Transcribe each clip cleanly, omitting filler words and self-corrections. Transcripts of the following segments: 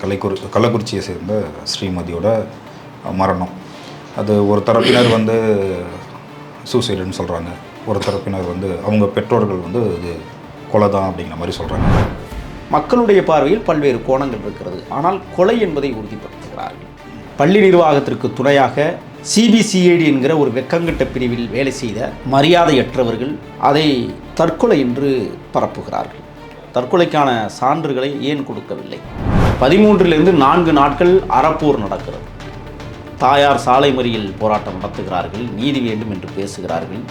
கள்ளக்குறிச்சியை சேர்ந்த ஸ்ரீமதியோட மரணம். அது ஒரு தரப்பினர் வந்து சூசைடுன்னு சொல்கிறாங்க, ஒரு தரப்பினர் வந்து அவங்க பெற்றோர்கள் வந்து இது கொலை தான் அப்படிங்கிற மாதிரி சொல்கிறாங்க. மக்களுடைய பார்வையில் பல்வேறு கோணங்கள் இருக்கிறது. ஆனால் கொலை என்பதை உறுதிப்படுத்துகிறார்கள். பள்ளி நிர்வாகத்திற்கு துணையாக சிபிசிஐடி என்கிற ஒரு வெக்கங்கட்ட பிரிவில் வேலை செய்த மரியாதையற்றவர்கள் அதை தற்கொலை என்று பரப்புகிறார்கள். தற்கொலைக்கான சான்றுகளை ஏன் கொடுக்கவில்லை? 13லிருந்து 4 நாட்கள் அறப்போர் நடக்கிறது. தாயார் சாலை மறியல் போராட்டம் நடத்துகிறார்கள், நீதி வேண்டும் என்று பேசுகிறார்கள்.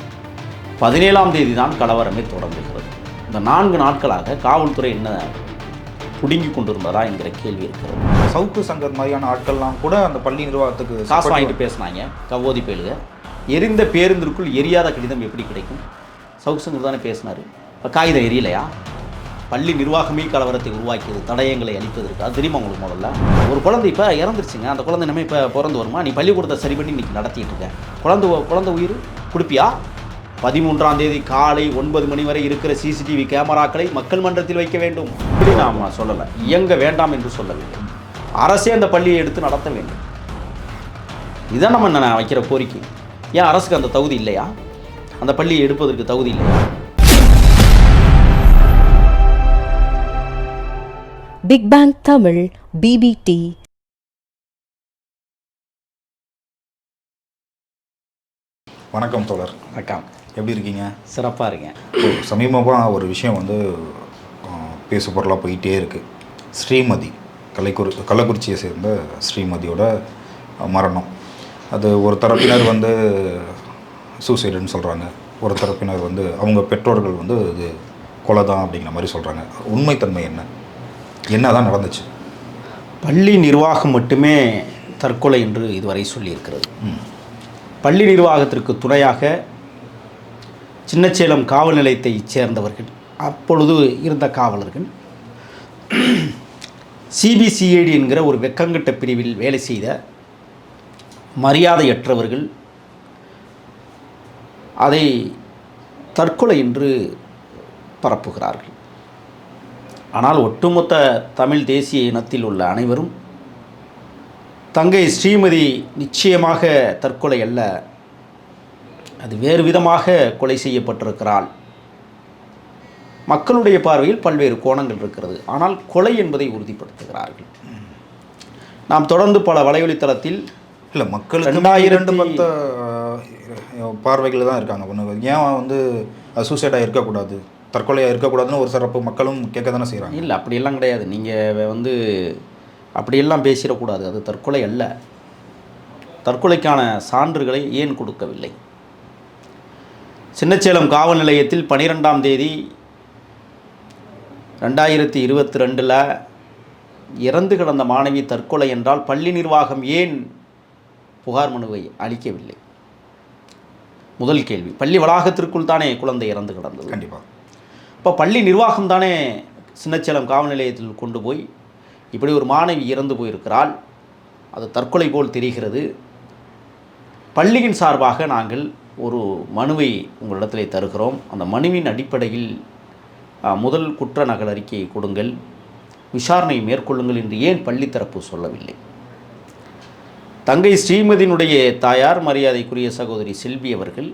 17ஆம் தேதி தான் கலவரமே தொடங்குகிறது. இந்த 4 நாட்களாக காவல்துறை என்ன புடுங்கி கொண்டிருந்ததா என்கிற கேள்வி இருக்கிறது. சவுக்கு சங்கர் மாதிரியான ஆட்கள்லாம் கூட அந்த பள்ளி நிர்வாகத்துக்கு காசு வாங்கிட்டு பேசினாங்க. கவோதி பேலுக எரிந்த பேருந்திற்குள் எரியாத கடிதம் எப்படி கிடைக்கும்? சவுக்கு சங்கர் தானே பேசினார். இப்போ காகிதம் எரியலையா? பள்ளி நிர்வாகமே கலவரத்தை உருவாக்கியது, தடயங்களை அளிப்பதற்கு. அது தெரியுமா உங்களுக்கு? முதல்ல ஒரு குழந்தை இப்போ இறந்துருச்சுங்க. அந்த குழந்தை நம்ம இப்போ பிறந்து வருமா? நீ பள்ளிக்கூடத்தை சரி பண்ணி இன்றைக்கி நடத்திட்டு இருக்க. குழந்தை உயிர் கொடுப்பியா? 13ஆம் தேதி காலை 9 மணி வரை இருக்கிற சிசிடிவி கேமராக்களை மக்கள் மன்றத்தில் வைக்க வேண்டும். இப்படி நாம் சொல்லலை, இயங்க வேண்டாம் என்று சொல்ல வேண்டும். அரசே அந்த பள்ளியை எடுத்து நடத்த வேண்டும். இதான் நம்ம வைக்கிற கோரிக்கை. ஏன் அரசுக்கு அந்த தகுதி இல்லையா? அந்த பள்ளியை எடுப்பதற்கு தகுதி இல்லையா? Big Bang Tamil BBT. வணக்கம் தோழர். வணக்கம். எப்படி இருக்கீங்க? சிறப்பாக இருக்கேன். சமீபமாக ஒரு விஷயம் வந்து பேசு பொருளாக போயிட்டே இருக்குது. ஸ்ரீமதி கள்ளக்குறிச்சியை சேர்ந்த ஸ்ரீமதியோட மரணம். அது ஒரு தரப்பினர் வந்து சூசைடுன்னு சொல்கிறாங்க, ஒரு தரப்பினர் வந்து அவங்க பெற்றோர்கள் வந்து இது கொலை தான் அப்படிங்கிற மாதிரி சொல்கிறாங்க. உண்மைத்தன்மை என்ன தான் நடந்துச்சு? பள்ளி நிர்வாகம் மட்டுமே தற்கொலை என்று இதுவரை சொல்லியிருக்கிறது. பள்ளி நிர்வாகத்திற்கு துணையாக சின்னச்சேலம் காவல் நிலையத்தைச் சேர்ந்தவர்கள், அப்பொழுது இருந்த காவலர்கள், சிபிசிஐடி என்கிற ஒரு வெக்கங்கட்ட பிரிவில் வேலை செய்த மரியாதையற்றவர்கள் அதை தற்கொலை என்று பரப்புகிறார்கள். ஆனால் ஒட்டுமொத்த தமிழ் தேசிய இனத்தில் உள்ள அனைவரும் தங்கை ஸ்ரீமதி நிச்சயமாக தற்கொலை அல்ல, அது வேறு விதமாக கொலை செய்யப்பட்டிருக்கிறாள். மக்களுடைய பார்வையில் பல்வேறு கோணங்கள் இருக்கிறது. ஆனால் கொலை என்பதை உறுதிப்படுத்துகிறார்கள். நாம் தொடர்ந்து பல வலைவலித்தளத்தில் இல்லை, மக்களுக்கு 2010 பார்வைகள் தான் இருக்காங்க. ஏன் வந்து சூசைடாக இருக்கக்கூடாது, தற்கொலையாக இருக்கக்கூடாதுன்னு ஒரு சிறப்பு மக்களும் கேட்க தானே செய்கிறாங்க. இல்லை, அப்படியெல்லாம் கிடையாது. நீங்கள் வந்து அப்படியெல்லாம் பேசிடக்கூடாது. அது தற்கொலை அல்ல. தற்கொலைக்கான சான்றுகளை ஏன் கொடுக்கவில்லை? சின்னச்சேலம் காவல் நிலையத்தில் 12ஆம் தேதி 2022 இறந்து கிடந்த மாணவி தற்கொலை என்றால் பள்ளி நிர்வாகம் ஏன் புகார் மனுவை அளிக்கவில்லை? முதல் கேள்வி. பள்ளி வளாகத்திற்குள் தானே குழந்தை இறந்து கிடந்தது. கண்டிப்பாக. இப்போ பள்ளி நிர்வாகம் தானே சின்னச்சேலம் காவல் நிலையத்தில் கொண்டு போய் இப்படி ஒரு மாணவி இறந்து போயிருக்கிறாள், அது தற்கொலை போல் தெரிகிறது, பள்ளியின் சார்பாக நாங்கள் ஒரு மனுவை உங்களிடத்திலே தருகிறோம், அந்த மனுவின் அடிப்படையில் முதல் குற்ற நகல் அறிக்கையை கொடுங்கள், விசாரணை மேற்கொள்ளுங்கள் என்று ஏன் பள்ளி தரப்பு சொல்லவில்லை? தங்கை ஸ்ரீமதியினுடைய தாயார் மரியாதைக்குரிய சகோதரி செல்வி அவர்கள்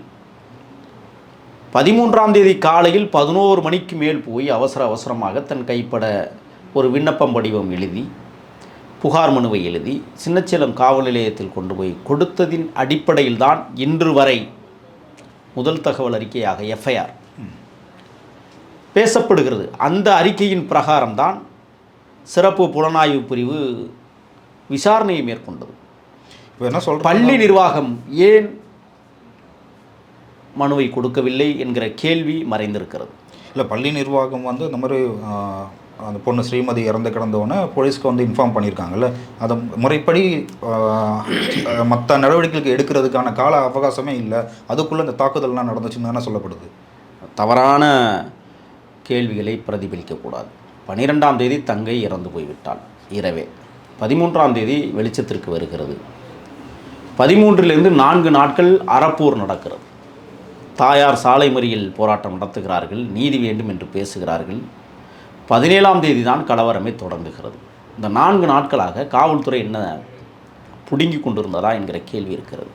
13ஆம் தேதி காலையில் 11 மணிக்கு மேல் போய் அவசரமாக தன் கைப்பட ஒரு விண்ணப்பம் வடிவம் எழுதி, புகார் மனுவை எழுதி சின்னச்சேலம் காவல் நிலையத்தில் கொண்டு போய் கொடுத்ததின் அடிப்படையில் தான் இன்று வரை முதல் தகவல் அறிக்கையாக எஃப்ஐஆர் பேசப்படுகிறது. அந்த அறிக்கையின் பிரகாரம்தான் சிறப்பு புலனாய்வு பிரிவு விசாரணையை மேற்கொண்டது. இப்போ என்ன சொல்ற, பள்ளி நிர்வாகம் ஏன் மனுவை கொடுக்கவில்லை என்கிற கேள்வி மறைந்திருக்கிறது. இல்லை, பள்ளி நிர்வாகம் வந்து இந்த மாதிரி அந்த பொண்ணு ஸ்ரீமதி இறந்து கிடந்தோன்னே போலீஸ்க்கு வந்து இன்ஃபார்ம் பண்ணியிருக்காங்கல்ல, அதை முறைப்படி மற்ற நடவடிக்கைகளுக்கு எடுக்கிறதுக்கான கால அவகாசமே இல்லை, அதுக்குள்ளே இந்த தாக்குதல்லாம் நடந்துச்சுன்னு தானே சொல்லப்படுது. தவறான கேள்விகளை பிரதிபலிக்கக்கூடாது. 12ஆம் தேதி தங்கை இறந்து போய்விட்டாள் இரவே. 13ஆம் தேதி வெளிச்சத்திற்கு வருகிறது. 13லிருந்து 4 நாட்கள் அறப்போர் நடக்கிறது. தாயார் சாலை மறியல் போராட்டம் நடத்துகிறார்கள், நீதி வேண்டும் என்று பேசுகிறார்கள். 17ஆம் தேதி தான் கலவரமே தொடங்குகிறது. இந்த 4 நாட்களாக காவல்துறை என்ன புடுங்கி கொண்டிருந்ததா என்கிற கேள்வி இருக்கிறது.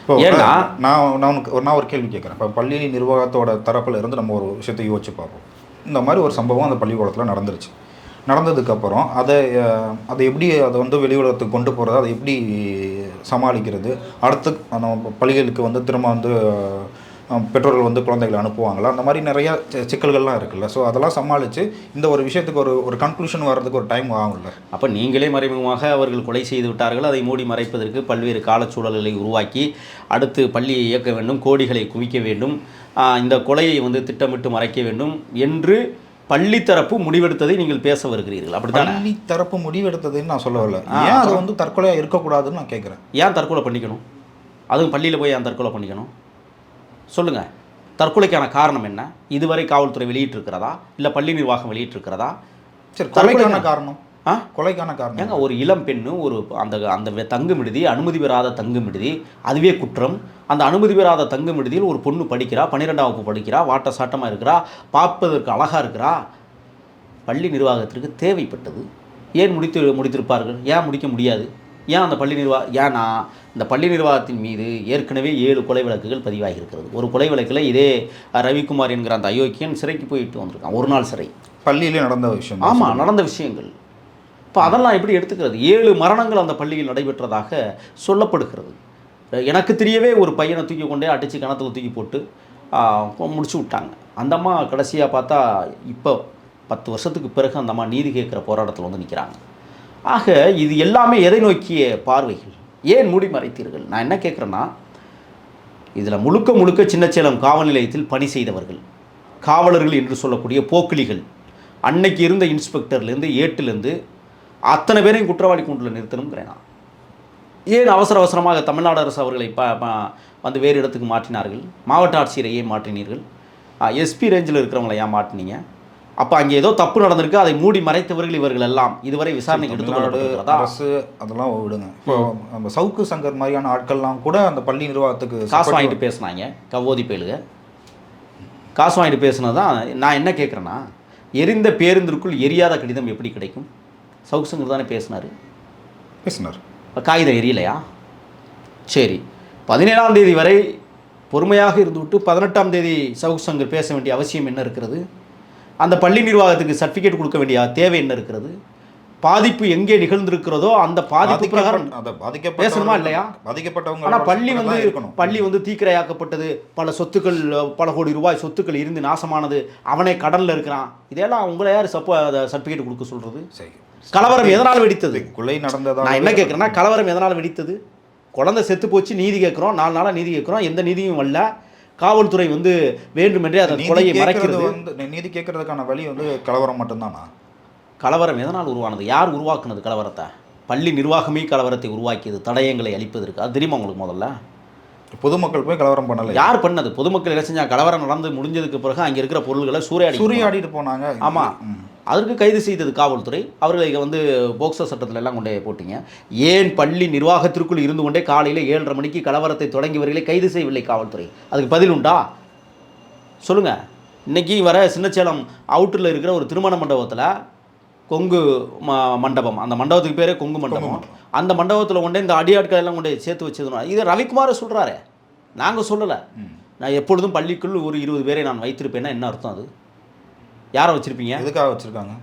இப்போ ஏன்னா நான் ஒரு கேள்வி கேட்குறேன். இப்போ பள்ளி நிர்வாகத்தோட தரப்பில் இருந்து நம்ம ஒரு விஷயத்தை யோசிச்சு பார்ப்போம். இந்த மாதிரி ஒரு சம்பவம் அந்த பள்ளிக்கூடத்தில் நடந்துருச்சு. நடந்ததுக்கப்புறம் அதை எப்படி அதை வந்து வெளி உலகத்துக்கு கொண்டு போகிறது, அதை எப்படி சமாளிக்கிறது, அடுத்து அந்த பள்ளிகளுக்கு வந்து திரும்ப வந்து பெற்றோர்கள் வந்து குழந்தைகளை அனுப்புவாங்களா, அந்த மாதிரி நிறையா சிக்கல்கள்லாம் இருக்குல்ல. ஸோ அதெல்லாம் சமாளித்து இந்த ஒரு விஷயத்துக்கு ஒரு கன்க்ளூஷன் வர்றதுக்கு ஒரு டைம் ஆகும்ல. அப்போ நீங்களே மறைமுகமாக அவர்கள் கொலை செய்து விட்டார்கள், அதை மூடி மறைப்பதற்கு பல்வேறு காலச்சூழல்களை உருவாக்கி அடுத்து பள்ளியை இயக்க வேண்டும், கோடிகளை குவிக்க வேண்டும், இந்த கொலையை வந்து திட்டமிட்டு மறைக்க வேண்டும் என்று பள்ளி தரப்பு முடிவெடுத்ததை நீங்கள் பேச வருகிறீர்கள். அப்படிதான் பள்ளி தரப்பு முடிவெடுத்ததுன்னு நான் சொல்ல வரல. ஏன் அது வந்து தற்கொலையாக இருக்கக்கூடாதுன்னு நான் கேட்குறேன். ஏன் தற்கொலை பண்ணிக்கணும்? அதுவும் பள்ளியில் போய் ஏன் தற்கொலை பண்ணிக்கணும் சொல்லுங்கள். தற்கொலைக்கான காரணம் என்ன? இதுவரை காவல்துறை வெளியிட்டிருக்கிறதா, இல்லை பள்ளி நிர்வாகம் வெளியிட்டிருக்கிறதா? சரி, கொலைக்கான காரணம் கொலைக்கான காரணம் ஏங்க, ஒரு இளம் பெண்ணு ஒரு அந்த தங்கும் விடுதி, அனுமதி பெறாத தங்கும் விடுதி, அதுவே குற்றம். அந்த அனுமதி பெறாத தங்கும் விடுதியில் ஒரு பொண்ணு படிக்கிறா, 12ஆம் வகுப்பு படிக்கிறா, வாட்ட சாட்டமாக இருக்கிறா, பார்ப்பதற்கு அழகாக இருக்கிறா. பள்ளி நிர்வாகத்திற்கு தேவைப்பட்டது. ஏன் முடித்திருப்பார்கள்? ஏன் முடிக்க முடியாது? ஏன் அந்த பள்ளி ஏன்னா இந்த பள்ளி நிர்வாகத்தின் மீது ஏற்கனவே 7 கொலை வழக்குகள் பதிவாகி இருக்கிறது. ஒரு கொலை வழக்கில் இதே ரவிக்குமார் என்கிற அந்த அயோக்கியன் சிறைக்கு போயிட்டு வந்திருக்கான், ஒரு நாள் சிறை. பள்ளியிலே நடந்த விஷயம். ஆமாம், நடந்த விஷயங்கள். இப்போ அதெல்லாம் எப்படி எடுத்துக்கிறது? 7 மரணங்கள் அந்த பள்ளியில் நடைபெற்றதாக சொல்லப்படுகிறது. எனக்கு தெரியவே ஒரு பையனை தூக்கி கொண்டே அடித்து கிணத்துல தூக்கி போட்டு முடிச்சு விட்டாங்க. அந்த அம்மா கடைசியாக பார்த்தா இப்போ 10 வருஷத்துக்கு பிறகு அந்த அம்மா நீதி கேட்குற போராட்டத்தில் வந்து நிற்கிறாங்க. ஆக இது எல்லாமே எதை நோக்கிய பார்வைகள்? ஏன் மூடி மறைத்தீர்கள்? நான் என்ன கேட்குறேன்னா, இதில் முழுக்க சின்னச்சேலம் காவல் நிலையத்தில் பணி செய்தவர்கள், காவலர்கள் என்று சொல்லக்கூடிய போக்கிலிகள், அன்னைக்கு இருந்த இன்ஸ்பெக்டர்லேருந்து ஏட்டுலேருந்து அத்தனை பேரையும் குற்றவாளி கூண்டில் நிறுத்தணுங்கிறேன் நான். ஏன் அவசரமாக தமிழ்நாடு அரசு அவர்களை வந்து வேறு இடத்துக்கு மாற்றினார்கள்? மாவட்ட ஆட்சியரை ஏன் மாற்றினீர்கள்? எஸ்பி ரேஞ்சில் இருக்கிறவங்களை ஏன் மாற்றினீங்க? அப்போ அங்கே ஏதோ தப்பு நடந்திருக்கு, அதை மூடி மறைத்தவர்கள் இவர்கள் எல்லாம் இதுவரை விசாரணைக்கு எடுத்துக்கொள்ளப்படுகிறதா? அரசு அதெல்லாம் விடுங்க. இப்போ நம்ம சவுக்கு சங்கர் மாதிரியான ஆட்கள்லாம் கூட அந்த பள்ளி நிர்வாகத்துக்கு காசு வாங்கிட்டு பேசினாங்க. கவோதி பேலுக காசு வாங்கிட்டு பேசுனது தான். நான் என்ன கேட்குறேன்னா, எரிந்த பேருந்திற்குள் எரியாத கடிதம் எப்படி கிடைக்கும்? சவுக்கு சங்கர் தானே பேசினார். காகிதம் எரியலையா? சரி, 17ஆம் தேதி வரை பொறுமையாக இருந்துவிட்டு 18ஆம் தேதி சவுக்கு சங்கர் பேச வேண்டிய அவசியம் என்ன இருக்கிறது? அந்த பள்ளி நிர்வாகத்துக்கு சர்டிஃபிகேட் கொடுக்க வேண்டிய தேவை என்ன இருக்கிறது? பாதிப்பு எங்கே நிகழ்ந்திருக்கிறதோ அந்த பாதிப்பு பிரகாரம் பேசணுமா இல்லையா? பாதிக்கப்பட்டவங்க. ஆனால் பள்ளி வந்து தீக்கிரையாக்கப்பட்டது, பல சொத்துக்கள், பல கோடி ரூபாய் சொத்துக்கள் இருந்து நாசமானது, அவனே கடனில் இருக்கிறான், இதெல்லாம் உங்களை யார் சர்டிஃபிகேட் கொடுக்க சொல்கிறது? கலவரம் எதனால் வெடித்தது? கொலை நடந்ததா? நான் என்ன கேட்குறேன்னா, கலவரம் எதனால் வெடித்தது? குழந்தை செத்து போச்சு, நீதி கேட்குறோம், 4 நாளாக நீதி கேட்குறோம், எந்த நீதியும் வரல. காவல்துறை வந்து வேண்டுமென்றே அந்த கொலையை மறைக்கிறது. நீதி கேட்கறதுக்கான வழி வந்து கலவரம் மட்டும்தானா? கலவரம் எதனால் உருவானது? யார் உருவாக்குனது கலவரத்தை? பள்ளி நிர்வாகமே கலவரத்தை உருவாக்கியது, தடயங்களை அளிப்பதற்கு. அது தெரியுமா உங்களுக்கு? முதல்ல பொதுமக்கள் போய் கலவரம் பண்ணல. யார் பண்ணது? பொதுமக்கள் என்ன செஞ்சாங்க? கலவரம் நடந்து முடிஞ்சதுக்கு பிறகு அங்கே இருக்கிற பொருள்களை சூறையாடிட்டு போனாங்க. ஆமாம், அதற்கு கைது செய்தது காவல்துறை. அவர்களை வந்து போக்சோ சட்டத்தில் எல்லாம் கொண்டே போட்டிங்க. ஏன் பள்ளி நிர்வாகத்திற்குள் இருந்து கொண்டே காலையில் 7:30 மணிக்கு கலவரத்தை தொடங்கியவர்களை கைது செய்யவில்லை காவல்துறை? அதுக்கு பதில் உண்டா? சொல்லுங்கள். இன்றைக்கி வர சின்னச்சேலம் அவுட்டரில் இருக்கிற ஒரு திருமண மண்டபத்தில் கொங்கு மண்டபம், அந்த மண்டபத்துக்கு பேரே கொங்கு மண்டபம், அந்த மண்டபத்தில் கொண்டே இந்த அடியாட்கள் எல்லாம் கொண்டே சேர்த்து வச்சதுனா இது ரவிக்குமாரை சொல்கிறாரு, நாங்கள் சொல்லலை. நான் எப்பொழுதும் பள்ளிக்குள் ஒரு 20 பேரை நான் வைத்திருப்பேன்னா என்ன அர்த்தம்? அது யாரை வச்சுருப்பீங்க? எதுக்காக வச்சுருக்காங்க?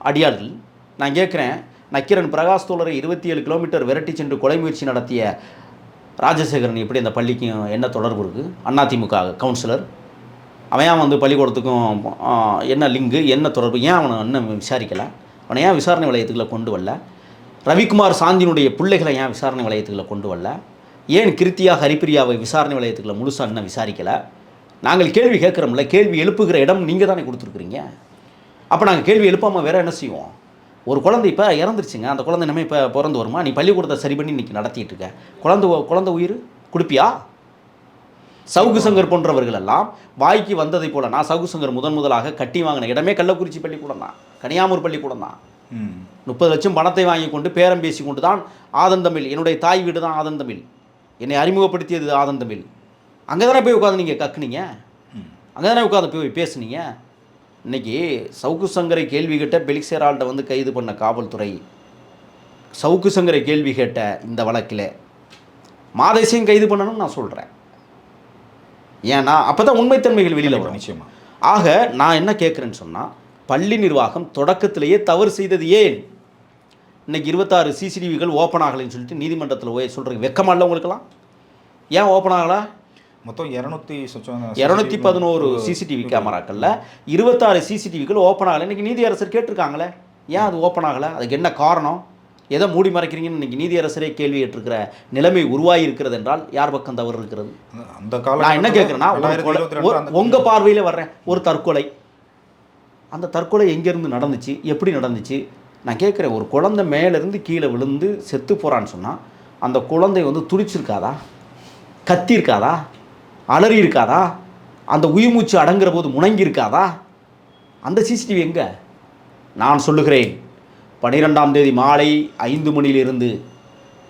அடியார்கள். நான் கேட்குறேன், நக்கீரன் பிரகாஷ் தோழரை 27 கிலோமீட்டர் விரட்டி சென்று கொலை முயற்சி நடத்திய ராஜசேகரன் எப்படி அந்த பள்ளிக்கும் என்ன தொடர்பு இருக்குது? அதிமுக கவுன்சிலர் அவன் வந்து பள்ளிக்கூடத்துக்கும் என்ன லிங்கு, என்ன தொடர்பு? ஏன் அவனை இன்னும் விசாரிக்கலை? அவனை ஏன் விசாரணை வளையத்துக்குள்ளே கொண்டு வரல? ரவிக்குமார் சாந்தியினுடைய பிள்ளைகளை ஏன் விசாரணை வளையத்துக்குள்ளே கொண்டு வரல? ஏன் கிருத்தியா ஹரிப்பிரியாவை விசாரணை வளையத்துக்குள்ளே முழுசாக இன்னும் விசாரிக்கலை? நாங்கள் கேள்வி கேட்குறோம்ல, கேள்வி எழுப்புகிற இடம் நீங்கள் தானே கொடுத்துருக்குறீங்க. அப்போ நாங்கள் கேள்வி எழுப்பாமல் வேறு என்ன செய்வோம்? ஒரு குழந்தை இப்போ இறந்துருச்சுங்க, அந்த குழந்தை நம்ம இப்போ பிறந்து வருமா? நீ பள்ளிக்கூடத்தை சரி பண்ணி இன்றைக்கி நடத்திட்டு இருக்க, குழந்தை உயிர் கொடுப்பியா? சவுக்கு சங்கர் போன்றவர்கள் எல்லாம் வாய்க்கு வந்ததை போல. நான் சவுக்கு சங்கர் முதலாக கட்டி வாங்கின இடமே கள்ளக்குறிச்சி பள்ளிக்கூடம் தான், கனியாமூர் பள்ளிக்கூடம் தான். 30 லட்சம் பணத்தை வாங்கி கொண்டு பேரம் பேசி கொண்டு தான் ஆதந்தமிழ், என்னுடைய தாய் வீடு தான் ஆதந்தமிழ், என்னை அறிமுகப்படுத்தியது ஆதந்தமிழ். அங்கே தானே போய் உட்காந்து நீங்கள் கக்குனீங்க, அங்கே தானே உட்காந்து போய் பேசுனீங்க. இன்றைக்கி சவுக்கு சங்கரை கேள்வி கிட்ட பெலிக்சேரால்கிட்ட வந்து கைது பண்ண காவல்துறை சவுக்கு சங்கரை கேள்வி கேட்ட இந்த வழக்கில் மாதேசையும் கைது பண்ணணும்னு நான் சொல்கிறேன். ஏன்னா அப்போ தான் உண்மைத்தன்மைகள் வெளியில் வரும். நிச்சயமா. ஆக நான் என்ன கேட்குறேன்னு சொன்னால், பள்ளி நிர்வாகம் தொடக்கத்திலேயே தவறு செய்தது ஏன்? இன்னைக்கு 26 சிசிடிவிகள் ஓப்பன் ஆகலைன்னு சொல்லிட்டு நீதிமன்றத்தில் போய் சொல்கிறீங்க. வெக்கமா இல்லை உங்களுக்கெல்லாம்? ஏன் ஓப்பன் ஆகலை? மொத்தம் 211 சிசிடிவி கேமராக்களில் 26 சிசிடிவிகள் ஓப்பன் ஆகலை. இன்றைக்கி நீதியரசர் கேட்டிருக்காங்களே, ஏன் அது ஓப்பன் ஆகலை? அதுக்கு என்ன காரணம்? எதை மூடி மறைக்கிறீங்கன்னு இன்றைக்கி நீதியரசரே கேள்வி கேட்டிருக்கிற நிலைமை உருவாகி இருக்கிறது என்றால் யார் பக்கம் தவறு இருக்கிறது? அந்த காலம் நான் என்ன கேட்குறேன்னா, உங்கள் பார்வையில் வர்றேன், ஒரு தற்கொலை. அந்த தற்கொலை எங்கேருந்து நடந்துச்சு, எப்படி நடந்துச்சு? நான் கேட்குறேன், ஒரு குழந்தை மேலேருந்து கீழே விழுந்து செத்து போகிறான்னு சொன்னால் அந்த குழந்தை வந்து துடிச்சிருக்காதா, கத்திருக்காதா, அலறி இருக்காதா, அந்த உயிர்மூச்சு அடங்குற போது முணங்கி இருக்காதா? அந்த சிசிடிவி எங்கே? நான் சொல்லுகிறேன், 12ஆம் தேதி மாலை 5 மணியிலிருந்து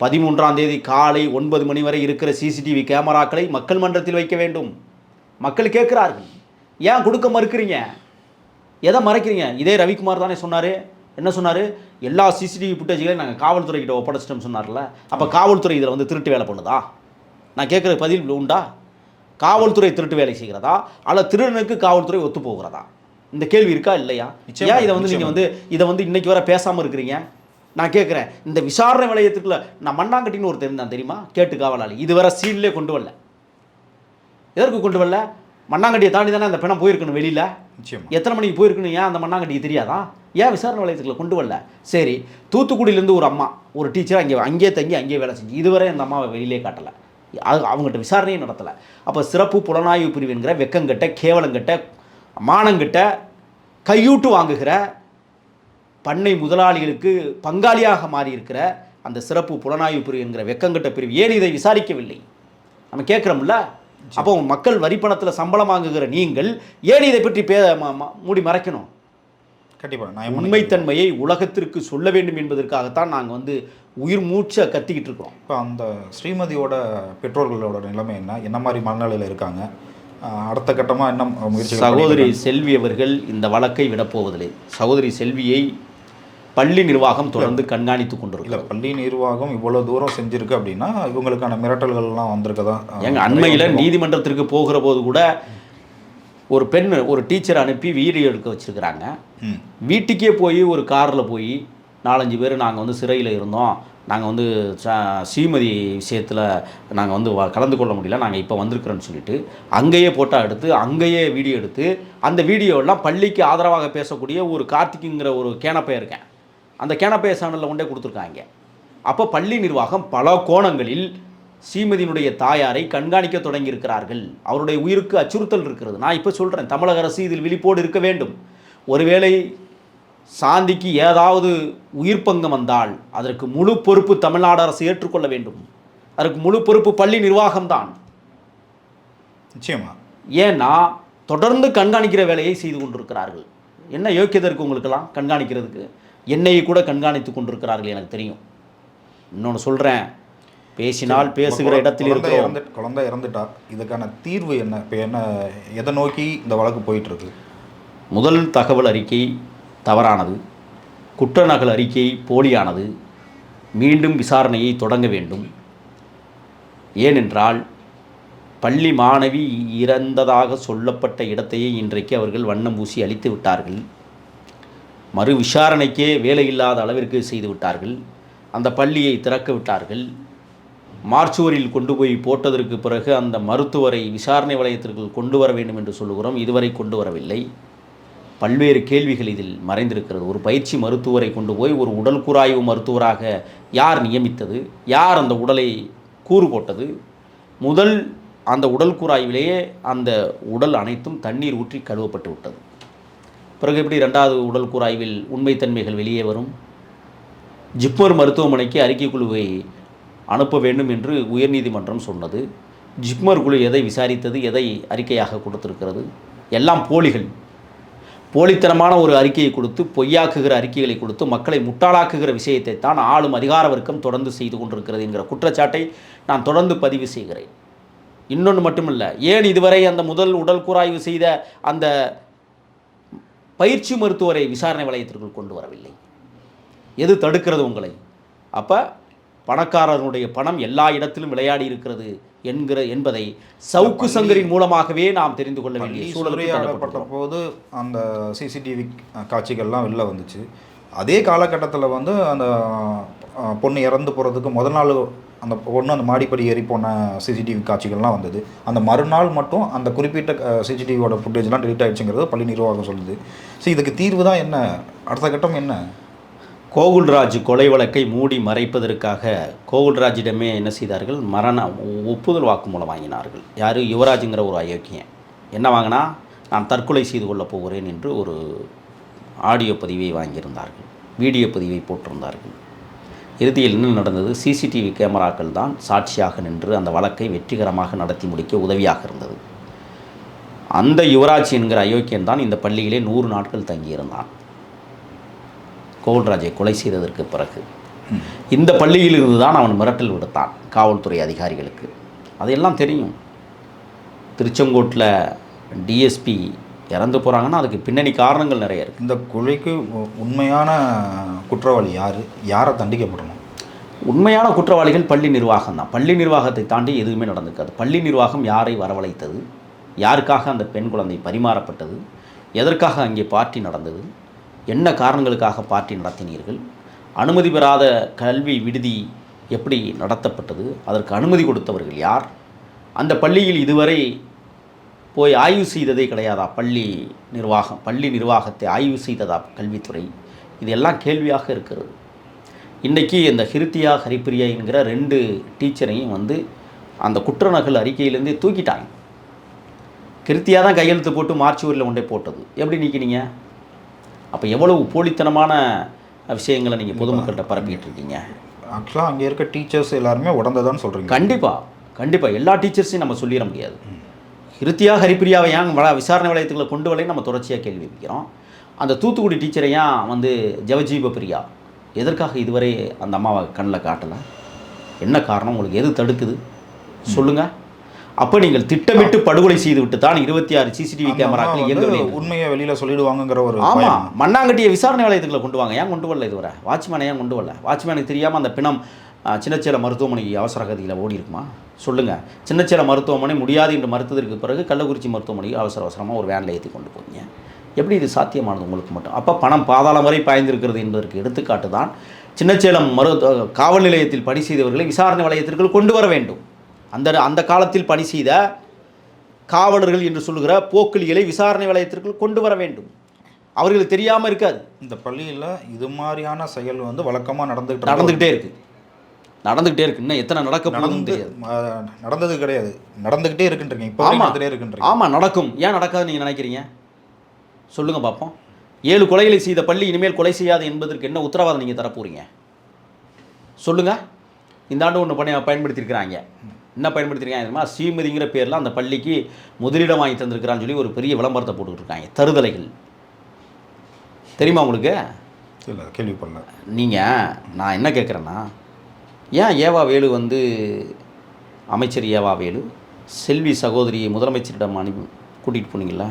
13ஆம் தேதி காலை 9 மணி வரை இருக்கிற சிசிடிவி கேமராக்களை மக்கள் மன்றத்தில் வைக்க வேண்டும். மக்கள் கேட்குறார்கள், ஏன் கொடுக்க மறுக்கிறீங்க? எதை மறைக்கிறீங்க? இதே ரவிக்குமார் தானே சொன்னார். என்ன சொன்னார்? எல்லா சிசிடிவி ஃபுட்டேஜ்களையும் நாங்கள் காவல்துறைக்கிட்ட ஒப்படைச்சிட்டோம்னு சொன்னார்ல. அப்போ காவல்துறை இதில் வந்து திருட்டு வேலை பண்ணுதா? நான் கேட்குற பதில் உண்டா? காவல்துறை திருட்டு வேலை செய்கிறதா, அல்ல திருடனுக்கு காவல்துறை ஒத்து போகிறதா? இந்த கேள்வி இருக்கா இல்லையா? ஏன் இதை வந்து நீங்கள் வந்து இதை வந்து இன்றைக்கி வர பேசாமல் இருக்கிறீங்க? நான் கேட்குறேன், இந்த விசாரணை வளையத்துக்குள்ள நான் மண்ணாங்கட்டின்னு ஒரு தெரிந்தான் தெரியுமா, கேட்டு காவலாளி, இதுவரை சீன்லேயே கொண்டு வரல. எதற்கு கொண்டு வரல? மண்ணாங்கட்டியை தாண்டி தானே அந்த பிணம் போயிருக்கணும் வெளியில். எத்தனை மணிக்கு போயிருக்கணும்? ஏன் அந்த மண்ணாங்கட்டிக்கு தெரியாதா? ஏன் விசாரணை வளையத்துக்குள்ள கொண்டு வரல? சரி, தூத்துக்குடியிலேருந்து ஒரு அம்மா, ஒரு டீச்சர் அங்கேயே தங்கி அங்கேயே வேலை செஞ்சு இதுவரை அந்த அம்மாவை வெளியிலே காட்டலை. அவங்ககிட்ட விசாரணையும் நடத்தலை. அப்போ சிறப்பு புலனாய்வு பிரிவுங்கிற வெக்கங்கட்ட, கேவலங்கட்ட, மானங்கிட்ட, கையூட்டு வாங்குகிற பண்ணை முதலாளிகளுக்கு பங்காளியாக மாறி இருக்கிற அந்த சிறப்பு புலனாய்வு பிரிவு என்கிற வெக்கங்கட்ட பிரிவு ஏன் இதை விசாரிக்கவில்லை? நம்ம கேட்குறோம்ல. அப்போ மக்கள் வரிப்பணத்தில் சம்பளம் வாங்குகிற நீங்கள் ஏன் இதை பற்றி மூடி மறைக்கணும்? கண்டிப்பாக உண்மைத்தன்மையை உலகத்திற்கு சொல்ல வேண்டும் என்பதற்காகத்தான் நாங்கள் வந்து உயிர் மூச்சை கத்திக்கிட்டு இருக்கிறோம். இப்போ அந்த ஸ்ரீமதியோட பெற்றோர்களோட நிலைமை என்ன மாதிரி மனநிலையில் இருக்காங்க? அடுத்த கட்டமாக என்ன முயற்சி? சகோதரி செல்வி அவர்கள் இந்த வழக்கை விடப்போவதில்லை. சகோதரி செல்வியை பள்ளி நிர்வாகம் தொடர்ந்து கண்காணித்து கொண்டிருக்கு. இல்லை, பள்ளி நிர்வாகம் இவ்வளோ தூரம் செஞ்சுருக்கு அப்படின்னா இவங்களுக்கான மிரட்டல்கள்லாம் வந்திருக்கதா? எங்கள் அண்மையில் நீதிமன்றத்திற்கு போகிற போது கூட ஒரு பெண், ஒரு டீச்சரை அனுப்பி வீடியோ எடுக்க வச்சுருக்கிறாங்க. வீட்டுக்கே போய் ஒரு காரில் போய் 4-5 பேர் நாங்கள் வந்து சிறையில் இருந்தோம், நாங்கள் வந்து ஸ்ரீமதி விஷயத்தில் நாங்கள் வந்து கலந்து கொள்ள முடியல, நாங்கள் இப்போ வந்திருக்கிறோன்னு சொல்லிட்டு அங்கேயே ஃபோட்டோ எடுத்து அங்கேயே வீடியோ எடுத்து அந்த வீடியோலாம் பள்ளிக்கு ஆதரவாக பேசக்கூடிய ஒரு கார்த்திக்குங்கிற ஒரு கேனப்பைய இருக்கேன், அந்த கேனப்பைய சேனலில் கொண்டே கொடுத்துருக்காங்க. அப்போ பள்ளி நிர்வாகம் பல கோணங்களில் ஸ்ரீமதியினுடைய தாயாரை கண்காணிக்க தொடங்கியிருக்கிறார்கள். அவருடைய உயிருக்கு அச்சுறுத்தல் இருக்கிறது. நான் இப்போ சொல்கிறேன், தமிழக அரசு இதில் விழிப்போடு இருக்க வேண்டும். ஒருவேளை சாந்திக்கு ஏதாவது உயிர் பங்கம் வந்தால் அதற்கு முழு பொறுப்பு தமிழ்நாடு அரசு ஏற்றுக்கொள்ள வேண்டும். அதற்கு முழு பொறுப்பு பள்ளி நிர்வாகம்தான். நிச்சயமா. ஏன்னா தொடர்ந்து கண்காணிக்கிற வேலையை செய்து கொண்டிருக்கிறார்கள். என்ன யோக்கியதை இருக்குது உங்களுக்கெல்லாம் கண்காணிக்கிறதுக்கு? என்னையை கூட கண்காணித்து கொண்டிருக்கிறார்கள், எனக்கு தெரியும். இன்னொன்று சொல்கிறேன், பேசினால் பேசுகிற இடத்தில் இருக்கிறோம். குழந்தை இறந்துட்டா இதுக்கான தீர்வு என்ன? இப்போ என்ன, எதை நோக்கி இந்த வழக்கு போயிட்டுருக்கு? முதல் தகவல் அறிக்கை தவறானது, குற்ற நகல் அறிக்கை போலியானது. மீண்டும் விசாரணையை தொடங்க வேண்டும். ஏனென்றால் பள்ளி மாணவி இறந்ததாக சொல்லப்பட்ட இடத்தையே இன்றைக்கு அவர்கள் வண்ணம் பூசி அழித்து விட்டார்கள். மறு விசாரணைக்கே வேலையில்லாத அளவிற்கு செய்து விட்டார்கள். அந்த பள்ளியை திறக்க விட்டார்கள். மார்ச்சுவரியில் கொண்டு போய் போட்டதற்கு பிறகு அந்த மருத்துவரை விசாரணை வளையத்திற்கு கொண்டு வர வேண்டும் என்று சொல்லுகிறோம். இதுவரை கொண்டு வரவில்லை. பல்வேறு கேள்விகள் இதில் மறைந்திருக்கிறது. ஒரு பயிற்சி மருத்துவரை கொண்டு போய் ஒரு உடல் கூராய்வு மருத்துவராக யார் நியமித்தது? யார் அந்த உடலை கூறு போட்டது? முதல் அந்த உடல் கூராய்விலேயே அந்த உடல் அனைத்தும் தண்ணீர் ஊற்றி கழுவப்பட்டு விட்டது. பிறகு எப்படி 2வது உடல் கூராய்வில் உண்மைத்தன்மைகள் வெளியே வரும்? ஜிப்மர் மருத்துவமனைக்கு அறிக்கை குழுவை அனுப்ப வேண்டும் என்று உயர்நீதிமன்றம் சொன்னது. ஜிப்மர் குழு எதை விசாரித்தது? எதை அறிக்கையாக கொடுத்திருக்கிறது? எல்லாம் போலிகள். போலித்தனமான ஒரு அறிக்கையை கொடுத்து, பொய்யாக்குகிற அறிக்கைகளை கொடுத்து மக்களை முட்டாளாக்குகிற விஷயத்தை தான் ஆளும் அதிகார வர்க்கம் தொடர்ந்து செய்து கொண்டிருக்கிறது என்கிற குற்றச்சாட்டை நான் தொடர்ந்து பதிவு செய்கிறேன். இன்னொன்று மட்டுமில்லை, ஏன் இதுவரை அந்த முதல் உடல் கூராய்வு செய்த அந்த பயிற்சி மருத்துவரை விசாரணை வளையத்திற்குள் கொண்டு வரவில்லை? எது தடுக்கிறது உங்களை? அப்போ பணக்காரர்களுடைய பணம் எல்லா இடத்திலும் விளையாடி இருக்கிறது என்பதை சவுக்கு சங்கரின் மூலமாகவே நாம் தெரிந்து கொள்ள வேண்டிய சூழலைப்பட்ட போது அந்த சிசிடிவி காட்சிகள்லாம் வெளில வந்துச்சு. அதே காலகட்டத்தில் வந்து அந்த பொண்ணு இறந்து போகிறதுக்கு முதல் நாள் அந்த பொண்ணு அந்த மாடிப்படி ஏறி போன சிசிடிவி காட்சிகள்லாம் வந்தது. அந்த மறுநாள் மட்டும் அந்த குறிப்பிட்ட சிசிடிவியோட ஃபுட்டேஜ்லாம் டெலிட் ஆகிடுச்சுங்கிறது பள்ளி நிர்வாகம் சொல்லுது. ஸோ இதுக்கு தீர்வு தான் என்ன? அடுத்த கட்டம் என்ன? கோகுல்ராஜ் கொலை வழக்கை மூடி மறைப்பதற்காக கோகுல்ராஜிடமே என்ன செய்தார்கள்? ஒப்புதல் வாக்குமூலம் வாங்கினார்கள். யார்? யுவராஜுங்கிற ஒரு அயோக்கியன். என்ன வாங்கினா, நான் தற்கொலை செய்து கொள்ளப் போகிறேன் என்று ஒரு ஆடியோ பதிவை வாங்கியிருந்தார்கள், வீடியோ பதிவை போட்டிருந்தார்கள். இறுதியில் என்ன நடந்தது? சிசிடிவி கேமராக்கள் தான் சாட்சியாக நின்று அந்த வழக்கை வெற்றிகரமாக நடத்தி முடிக்க உதவியாக இருந்தது. அந்த யுவராஜ் என்கிற அயோக்கியன் தான் இந்த பள்ளியிலே 100 நாட்கள் தங்கியிருந்தான் கோகுல்ராஜை கொலை செய்ததற்கு பிறகு. இந்த பள்ளியில் இருந்து தான் அவன் மிரட்டல் விடுத்தான் காவல்துறை அதிகாரிகளுக்கு. அதையெல்லாம் தெரியும். திருச்செங்கோட்டில் டிஎஸ்பி இறந்து போகிறாங்கன்னா அதுக்கு பின்னணி காரணங்கள் நிறைய இருக்குது. இந்த கொலைக்கு உண்மையான குற்றவாளி யாரை தண்டிக்கப்படணும்? உண்மையான குற்றவாளிகள் பள்ளி நிர்வாகம் தான். பள்ளி நிர்வாகத்தை தாண்டி எதுவுமே நடந்துக்காது. பள்ளி நிர்வாகம் யாரை வரவழைத்தது, யாருக்காக அந்த பெண் குழந்தை பரிமாறப்பட்டது, எதற்காக அங்கே பார்ட்டி நடந்தது, என்ன காரணங்களுக்காக பார்ட்டி நடத்தினீர்கள், அனுமதி பெறாத கல்வி விடுதி எப்படி நடத்தப்பட்டது, அதற்கு அனுமதி கொடுத்தவர்கள் யார், அந்த பள்ளியில் இதுவரை போய் ஆய்வு செய்ததே கிடையாதா பள்ளி நிர்வாகத்தை ஆய்வு செய்ததா கல்வித்துறை, இதெல்லாம் கேள்வியாக இருக்கிறது. இன்றைக்கி இந்த ஹிருத்தியா ஹரிப்பிரியா என்கிற 2 டீச்சரையும் வந்து அந்த குற்றநகல் அறிக்கையிலேருந்தே தூக்கிட்டாங்க. கிருத்தியா தான் கையெழுத்து போட்டு மார்ச் ஊரில் கொண்டே போட்டது. எப்படி நீக்கினீங்க? அப்போ எவ்வளவு போலித்தனமான விஷயங்களை நீங்கள் பொதுமக்கள்கிட்ட பரப்பிக்கிட்டு இருக்கீங்க. ஆக்சுவலாக அங்கே இருக்க டீச்சர்ஸ் எல்லாருமே உடந்ததான்னு சொல்கிறீங்க. கண்டிப்பாக எல்லா டீச்சர்ஸையும் நம்ம சொல்லிட முடியாது. ஹிருத்தியா ஹரிப்பிரியாவை ஏன் விசாரணை வளையத்துக்குள்ள கொண்டு வரலைன்னு நம்ம தொடர்ச்சியாக கேள்வி வைக்கிறோம். அந்த தூத்துக்குடி டீச்சரை ஏன் வந்து ஜெவஜீவ பிரியா எதற்காக இதுவரை அந்த அம்மாவை கண்ணில் காட்டலை? என்ன காரணம்? உங்களுக்கு எது தடுக்குது சொல்லுங்கள். அப்போ நீங்கள் திட்டமிட்டு படுகொலை செய்து விட்டு தான் 26 சிசிடிவி கேமராக்கள் இயங்கவில்லை. உண்மையை வெளியில் சொல்லிடுவாங்கங்கிற ஒரு ஆமாம், மண்ணாங்கட்டியை விசாரணை வளையத்துக்குள்ள கொண்டு வாங்க. ஏன் கொண்டு வரல இதுவரை? வாட்ச்மேனை ஏன் கொண்டு வரல? வாட்ச்மேனுக்கு தெரியாமல் அந்த பிணம் சின்னச்சேலம் மருத்துவமனைக்கு அவசர கதியில் ஓடி இருக்குமா? சொல்லுங்கள். சின்னச்சேலம் மருத்துவமனை முடியாது என்று மறுத்ததற்கு பிறகு கள்ளக்குறிச்சி மருத்துவமனைக்கு அவசரமாக ஒரு வேனில் ஏற்றி கொண்டு போவீங்க. எப்படி இது சாத்தியமானது உங்களுக்கு மட்டும்? அப்போ பணம் பாதாளம் வரை பாய்ந்திருக்கிறது என்பதற்கு எடுத்துக்காட்டு தான் சின்னச்சேலம் காவல் நிலையத்தில் பணி செய்தவர்களை விசாரணை வளையத்திற்குள் கொண்டு வர வேண்டும். அந்த காலத்தில் பணி செய்த காவலர்கள் என்று சொல்லுகிற போக்கிலிகளை விசாரணை வளையத்திற்குள் கொண்டு வர வேண்டும். அவர்களுக்கு தெரியாமல் இருக்காது. இந்த பள்ளியில் இது மாதிரியான செயல் வந்து வழக்கமாக நடந்துக்கிட்டே இருக்கு. இன்னும் எத்தனை நடந்தது கிடையாது, நடந்துக்கிட்டே இருக்குன்றீங்க. இப்போ இருக்குன்றீங்க. ஆமாம், நடக்கும். ஏன் நடக்காதுன்னு நீங்கள் நினைக்கிறீங்க? சொல்லுங்கள் பார்ப்போம். 7 கொலைகளை செய்த பள்ளி இனிமேல் கொலை செய்யாது என்பதற்கு என்ன உத்தரவாதம் நீங்கள் தரப்போறீங்க? சொல்லுங்கள். இந்த ஆண்டு ஒன்று பயன்படுத்தியிருக்கிறாங்க. என்ன பயன்படுத்தியிருக்காங்க தெரியுமா? ஸ்ரீமதிங்கிற பேரில் அந்த பள்ளிக்கு முதலிடம் வாங்கி தந்திருக்கிறான்னு சொல்லி ஒரு பெரிய விளம்பரத்தை போட்டுக்கிட்டு இருக்காங்க. தருதலைகள் தெரியுமா உங்களுக்கு? இல்லை, கேள்விப்படல. நான் என்ன கேட்குறேன்னா, ஏன் ஏவா வேலு வந்து அமைச்சர் ஏவா வேலு செல்வி சகோதரியை முதலமைச்சரிடம் கூட்டிகிட்டு போனீங்களா?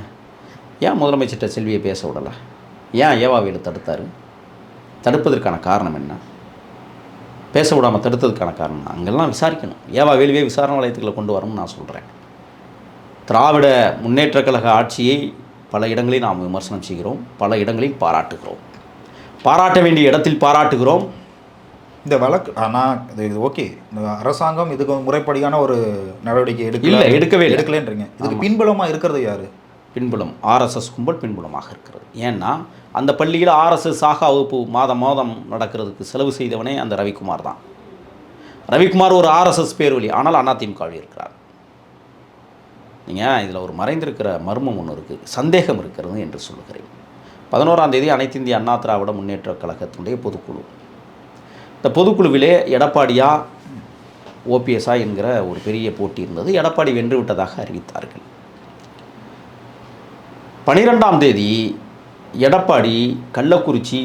ஏன் முதலமைச்சர்கிட்ட செல்வியை பேச விடலை? ஏன் ஏவா வேலு தடுத்தார்? தடுப்பதற்கான காரணம் என்ன? பேச விடாமல் தடுத்ததுக்கான காரணம் அங்கெல்லாம் விசாரிக்கணும். ஏவா வேலுவே விசாரணை வளையத்துக்களை கொண்டு வரணும்னு நான் சொல்கிறேன். திராவிட முன்னேற்றக் கழக ஆட்சியை பல இடங்களில் நாம் விமர்சனம் செய்கிறோம், பல இடங்களில் பாராட்டுகிறோம். பாராட்ட வேண்டிய இடத்தில் பாராட்டுகிறோம். இந்த வழக்கு ஆனால் இது ஓகே, இந்த அரசாங்கம் இதுக்கு முறைப்படியான ஒரு நடவடிக்கை எடுக்கலைன்றீங்க. இதுக்கு பின்புலமாக இருக்கிறது யார்? பின்புலம் ஆர்எஸ்எஸ் கும்பல் பின்புலமாக இருக்கிறது. ஏன்னா அந்த பள்ளியில் ஆர்எஸ்எஸ் சாகா வகுப்பு மாதம் நடக்கிறதுக்கு செலவு செய்தவனே அந்த ரவிக்குமார் தான். ரவிக்குமார் ஒரு ஆர்எஸ்எஸ் பேர்வழி, ஆனால் அதிமுகவில் இருக்கிறார். நீங்கள் இதில் ஒரு மறைந்திருக்கிற மர்மம் ஒன்று இருக்குது, சந்தேகம் இருக்கிறது என்று சொல்லுகிறேன். 11ஆம் தேதி அனைத்து இந்திய அண்ணா திராவிட முன்னேற்றக் கழகத்தினுடைய பொதுக்குழு. இந்த பொதுக்குழுவிலே எடப்பாடியா ஓபிஎஸ்ஆ என்கிற ஒரு பெரிய போட்டி இருந்தது. எடப்பாடி வென்று விட்டதாக அறிவித்தார்கள். 12ஆம் தேதி எடப்பாடி கள்ளக்குறிச்சி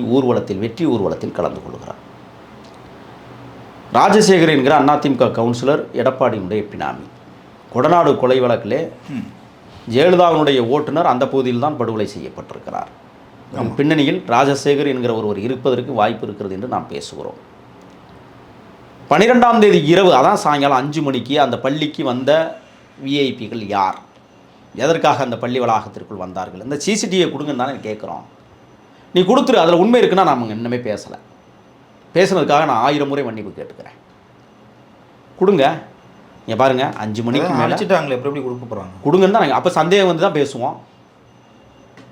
வெற்றி ஊர்வலத்தில் கலந்து கொள்கிறார். ராஜசேகர் என்கிற அதிமுக கவுன்சிலர் எடப்பாடியினுடைய பினாமி. கொடநாடு கொலை வழக்கிலே ஜெயலலிதாவினுடைய ஓட்டுநர் அந்த பகுதியில் தான் படுகொலை செய்யப்பட்டிருக்கிறார். பின்னணியில் ராஜசேகர் என்கிற ஒருவர் இருப்பதற்கு வாய்ப்பு இருக்கிறது என்று நாம் பேசுகிறோம். 12ஆம் தேதி இரவு, அதான் சாயங்காலம் 5 மணிக்கு அந்த பள்ளிக்கு வந்த விஐபிகள் யார், எதற்காக அந்த பள்ளி வளாகத்திற்குள் வந்தார்கள், இந்த சிசிடிவியை கொடுங்கன்னு தானே கேட்குறோம். நீ கொடுத்துரு, அதில் உண்மை இருக்குன்னா நம்ம இன்னுமே பேசலை. பேசுனதுக்காக நான் 1000 முறை மன்னிப்பு கேட்டுக்கிறேன். கொடுங்க. இங்கே பாருங்கள், 5 மணிக்கு மேலே அடிச்சிட்டாங்களே, எப்படி கொடுக்க போகிறாங்க, கொடுங்கன்னு தான். அப்போ சந்தேகம் வந்து தான் பேசுவோம்,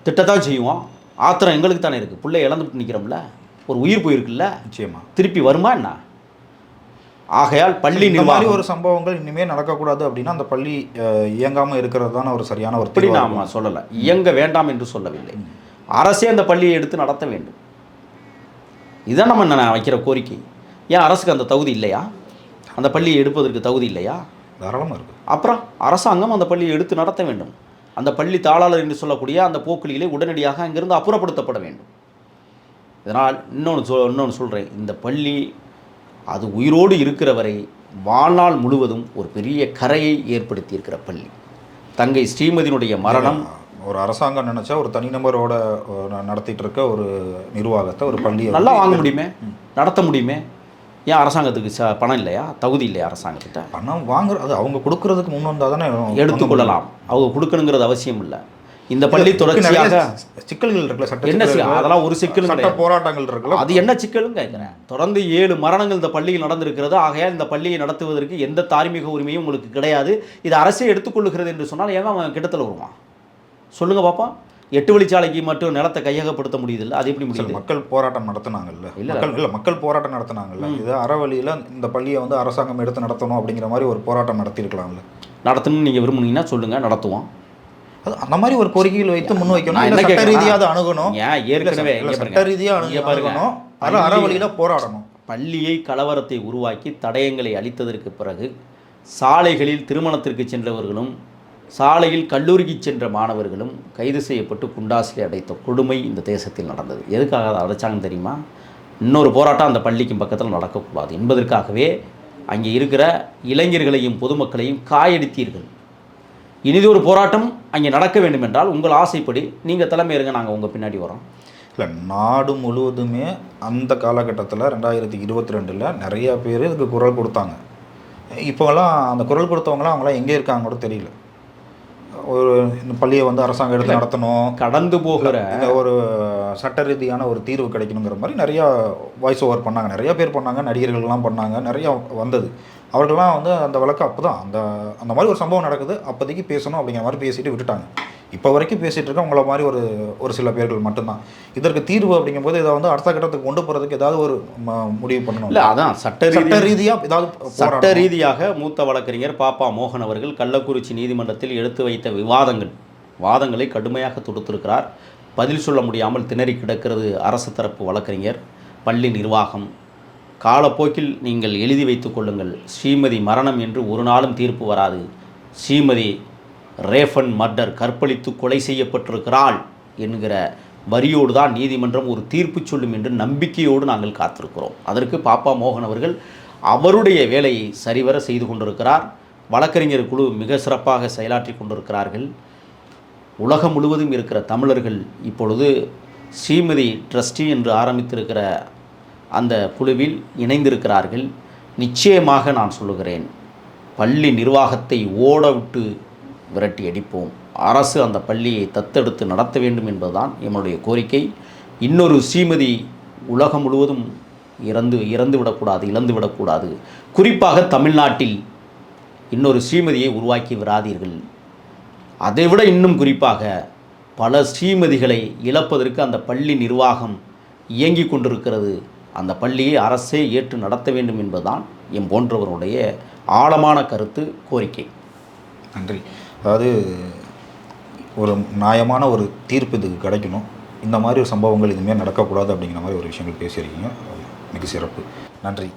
திட்டத்தான் செய்வோம். ஆத்திரம் எங்களுக்கு தானே இருக்குது. பிள்ளை இழந்துட்டு நிற்கிறோம்ல, ஒரு உயிர் போயிருக்குல்ல, நிச்சயமாக திருப்பி வருமா என்ன? ஆகையால் பள்ளி இந்த மாதிரி நிர்வாகம் ஒரு சம்பவங்கள் இனிமேல் நடக்கக்கூடாது அப்படின்னா அந்த பள்ளி இயங்காமல் இருக்கிறது தானே ஒரு சரியான ஒரு இப்படி நாம் சொல்லலை, இயங்க வேண்டாம் என்று சொல்லவில்லை. அரசே அந்த பள்ளியை எடுத்து நடத்த வேண்டும். இதுதான் நம்ம நான் வைக்கிற கோரிக்கை. ஏன் அரசுக்கு அந்த தகுதி இல்லையா? அந்த பள்ளியை எடுப்பதற்கு தகுதி இல்லையா? தாராளமாக இருக்குது. அப்புறம் அரசாங்கம் அந்த பள்ளியை எடுத்து நடத்த வேண்டும். அந்த பள்ளி தாளாளர் என்று சொல்லக்கூடிய அந்த போக்கிலே உடனடியாக அங்கிருந்து அப்புறப்படுத்தப்பட வேண்டும். இதனால் இன்னொன்று சொல்கிறேன், இந்த பள்ளி அது உயிரோடு இருக்கிற வரை வாழ்நாள் முழுவதும் ஒரு பெரிய கரையை ஏற்படுத்தி இருக்கிற பள்ளி. தங்கை ஸ்ரீமதியினுடைய மரணம் ஒரு அரசாங்கம் நினைச்சா ஒரு தனிநபரோட நடத்திட்டு இருக்க ஒரு நிர்வாகத்தை ஒரு பள்ளியை நல்லா வாங்க முடியுமே, நடத்த முடியுமே. ஏன் அரசாங்கத்துக்கு பணம் இல்லையா, தகுதி இல்லையா அரசாங்கத்திட்ட? பணம் வாங்குறது அவங்க கொடுக்கறதுக்கு முன் வந்தால் தானே எடுத்துக்கொள்ளலாம். அவங்க கொடுக்கணுங்கிறது அவசியம் இல்லை. இந்த பள்ளி தொடர்ச்சியாக சிக்கல்கள் இருக்குல்ல, என்ன அதெல்லாம் ஒரு சிக்கல் போராட்டங்கள் இருக்குல்ல, அது என்ன சிக்கலும் கேட்குறேன். தொடர்ந்து 7 மரணங்கள் இந்த பள்ளியில் நடந்திருக்கிறது. ஆகையால் இந்த பள்ளியை நடத்துவதற்கு எந்த தார்மீக உரிமையும் உங்களுக்கு கிடையாது. இது அரசே எடுத்துக்கொள்ளுகிறது என்று சொன்னால் ஏன் அவன் கிட்டத்தில் வருவான் சொல்லுங்க பாப்போம். 8 வழிச்சாலைக்கு மட்டும் நிலத்தை கையகப்படுத்த முடியுதில்ல, அது எப்படி முடியும்? மக்கள் போராட்டம் நடத்தினாங்கல்ல, மக்கள் போராட்டம் நடத்தினாங்கல்ல, இது அறவழியில் இந்த பள்ளியை வந்து அரசாங்கம் எடுத்து நடத்தணும் அப்படிங்கிற மாதிரி ஒரு போராட்டம் நடத்திருக்கலாம்ல. நடத்தணும்னு நீங்கள் விரும்புனீங்கன்னா சொல்லுங்கள், நடத்துவோம். அது அந்த மாதிரி ஒரு கோரிக்கைகள் வைத்து முன் வைக்கணும். சட்ட ரீதியாக அணுகணும். ஏன் ஏற்கனவே சட்ட ரீதியாக அணுகணும், அறவழியில் போராடணும். பள்ளியை கலவரத்தை உருவாக்கி தடயங்களை அளித்ததற்கு பிறகு சாலைகளில் திருமணத்திற்கு சென்றவர்களும் சாலையில் கல்லூரிக்கு சென்ற மாணவர்களும் கைது செய்யப்பட்டு குண்டாசிலே அடைத்த கொடுமை இந்த தேசத்தில் நடந்தது. எதுக்காக அதை அடைச்சாங்கன்னு தெரியுமா? இன்னொரு போராட்டம் அந்த பள்ளிக்கும் பக்கத்தில் நடக்கக்கூடாது என்பதற்காகவே அங்கே இருக்கிற இளைஞர்களையும் பொதுமக்களையும் காயடித்தீர்கள். இனிதொரு போராட்டம் அங்கே நடக்க வேண்டும் என்றால் உங்கள் ஆசைப்படி நீங்கள் தலைமை இருங்க, நாங்கள் உங்கள் பின்னாடி வரோம். இல்லை, நாடு முழுவதுமே அந்த காலகட்டத்தில் 2022 நிறையா பேர் இதுக்கு குரல் கொடுத்தாங்க. இப்போலாம் அந்த குரல் கொடுத்தவங்களாம் அவங்களாம் எங்கே இருக்காங்க கூட தெரியல. ஒரு இந்த பள்ளியை வந்து அரசாங்கம் எடுத்து நடத்தணும், கடந்து போகிற ஒரு சட்ட ரீதியான ஒரு தீர்வு கிடைக்கணுங்கிற மாதிரி நிறையா வாய்ஸ் ஓவர் பண்ணாங்க, நிறையா பேர் பண்ணாங்க, நடிகர்கள்லாம் பண்ணாங்க, நிறையா வந்தது. அவர்கள்லாம் வந்து அந்த வழக்கு அப்போ தான் அந்த மாதிரி ஒரு சம்பவம் நடக்குது, அப்போதைக்கு பேசணும் அப்படிங்கிற மாதிரி பேசிட்டு விட்டுட்டாங்க. இப்போ வரைக்கும் பேசிகிட்டு இருக்க உங்களை மாதிரி ஒரு சில பேர்கள் மட்டும்தான். இதற்கு தீர்வு அப்படிங்கும்போது இதை வந்து அடுத்த கட்டத்துக்கு கொண்டு போகிறதுக்கு ஏதாவது ஒரு முடிவு பண்ணணும். இல்லை, அதான் சட்ட ரீதியாக ஏதாவது சட்ட ரீதியாக மூத்த வழக்கறிஞர் பாப்பா மோகன் அவர்கள் கள்ளக்குறிச்சி நீதிமன்றத்தில் எடுத்து வைத்த வாதங்களை கடுமையாக தொடுத்திருக்கிறார். பதில் சொல்ல முடியாமல் திணறி கிடக்கிறது அரசு தரப்பு வழக்கறிஞர். பள்ளி நிர்வாகம் காலப்போக்கில் நீங்கள் எழுதி வைத்துக் கொள்ளுங்கள், ஸ்ரீமதி மரணம் என்று ஒரு நாளும் தீர்ப்பு வராது. ஸ்ரீமதி ரேஃபன் மர்டர், கற்பழித்து கொலை செய்யப்பட்டிருக்கிறாள் என்கிற வரியோடு தான் நீதிமன்றம் ஒரு தீர்ப்பு சொல்லும் என்று நம்பிக்கையோடு நாங்கள் காத்திருக்கிறோம். அதற்கு பாப்பா மோகன் அவர்கள் அவருடைய வேலையை சரிவர செய்து கொண்டிருக்கிறார். வழக்கறிஞர் குழு மிக சிறப்பாக செயலாற்றி கொண்டிருக்கிறார்கள். உலகம் முழுவதும் இருக்கிற தமிழர்கள் இப்பொழுது ஸ்ரீமதி ட்ரஸ்டி என்று ஆரம்பித்திருக்கிற அந்த குழுவில் இணைந்திருக்கிறார்கள். நிச்சயமாக நான் சொல்லுகிறேன், பள்ளி நிர்வாகத்தை ஓட விட்டு விரட்டி அடிப்போம். அரசு அந்த பள்ளியை தத்தெடுத்து நடத்த வேண்டும் என்பதுதான் எங்களுடைய கோரிக்கை. இன்னொரு ஸ்ரீமதி உலகம் முழுவதும் இறந்து விடக்கூடாது. குறிப்பாக தமிழ்நாட்டில் இன்னொரு ஸ்ரீமதியை உருவாக்கி விடாதீர்கள். அதைவிட இன்னும் குறிப்பாக பல ஸ்ரீமதிகளை இழப்பதற்கு அந்த பள்ளி நிர்வாகம் இயங்கி கொண்டிருக்கிறது. அந்த பள்ளியை அரசே ஏற்று நடத்த வேண்டும் என்பதுதான் எம் போன்றவருடைய ஆழமான கருத்து, கோரிக்கை. நன்றி. அதாவது ஒரு நியாயமான ஒரு தீர்ப்பு இதுக்கு கிடைக்கணும். இந்த மாதிரி ஒரு சம்பவங்கள் இதுமாரி நடக்கக்கூடாது அப்படிங்கிற மாதிரி ஒரு விஷயங்கள் பேசியிருக்கீங்க. மிக சிறப்பு. நன்றி.